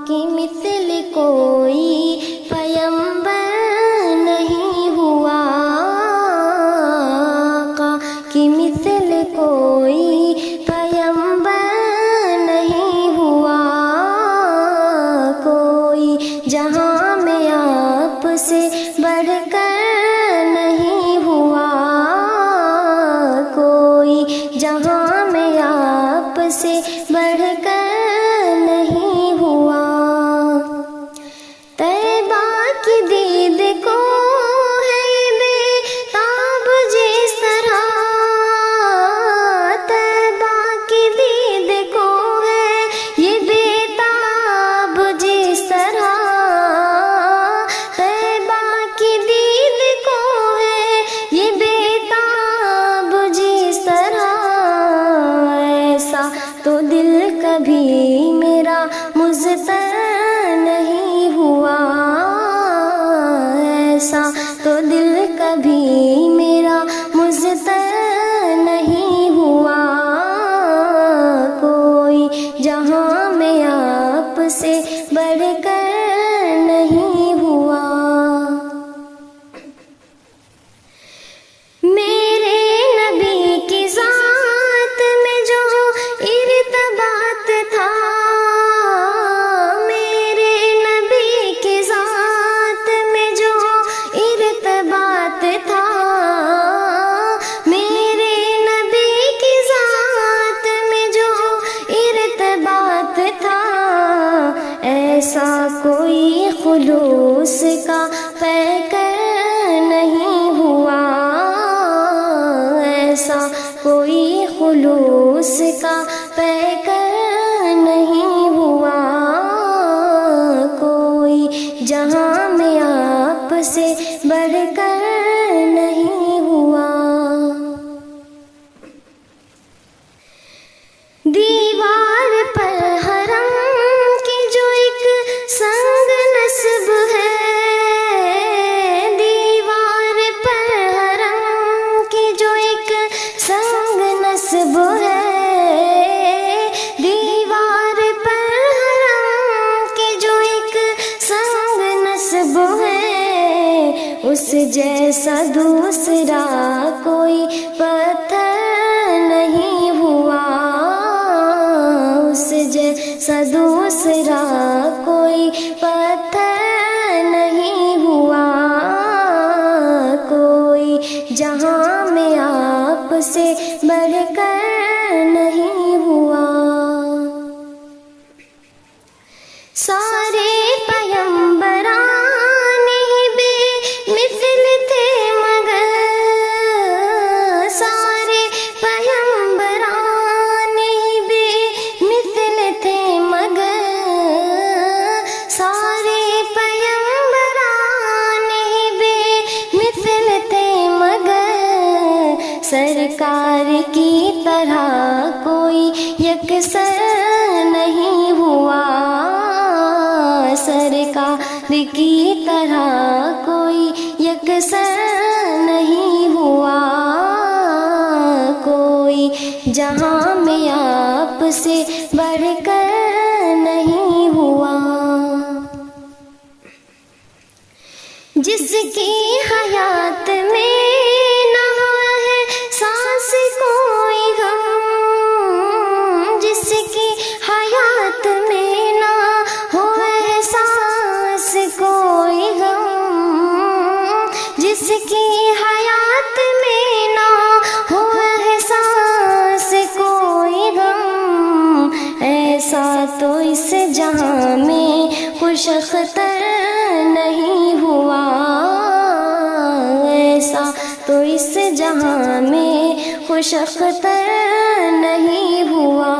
کی مثل کوئی پیمبر نہیں ہوا، آقا کی مثل کوئی پیمبر نہیں ہوا کوئی، جہاں میں آپ سے بڑھ کر نہیں ہوا کوئی، جہاں میں آپ سے بڑھ کر نہیں ہوا۔ طیبہ کی دید کو ہے بے تاب جس طرح، طیبہ کی دید کو ہے یہ بے تاب جس طرح، طیبہ کی دید کو ہے یہ بے تاب جس طرح، ایسا تو دل کبھی میرا مضطر نہیں ہوا، ایسا تو دل کبھی میرا مضطر نہیں ہوا کوئی، جہاں میں آپ سے بڑھ کر نہیں ہوا۔ میرے نبی کی ذات میں جو ارتباط تھا، میرے نبی کی ذات میں جو ارتباط تھا، میرے نبی کی ذات میں جو ارتباط تھا، ایسا کوئی خلوص کا پیکر نہیں ہوا، ایسا کوئی خلوص کا پیکر نہیں ہوا کوئی، جہاں میں آپ سے بڑھ کر نہیں ہوا۔ دیوار پر حرم کی جو ایک سنگ نصب ہے، دیوار پر حرم کی جو ایک سنگ نصب ہے، دیوار پر حرم کی جو ایک سنگ نصب ہے، اس جیسا دوسرا کوئی پتھر نہیں ہوا، اس جیسا دوسرا کوئی پتھر نہیں ہوا کوئی، جہاں میں آپ سے بڑھ کر نہیں ہوا۔ سارے پیمبران ہی بے مثل تھے مگر، سارے پیمبران ہی بے مثل تھے مگر، سارے پیمبران ہی بے مثل تھے مگر، سرکار کی طرح کوئی یکسر نہیں ہوا، سرکار کی طرح کوئی یکسر نہیں ہوا کوئی، جہاں میں آپ سے بڑھ کر نہیں ہوا۔ جس کی حیات میں نہ ہے سانس کوئی غم، جس کی حیات میں نہ ہو احساس کوئی غم، جس کی حیات میں نہ ہو احساس کوئی غم، ایسا تو اس جہاں میں خوش اختر نہیں ہوا، ایسا تو اس جہاں میں خوش اختر نہیں ہوا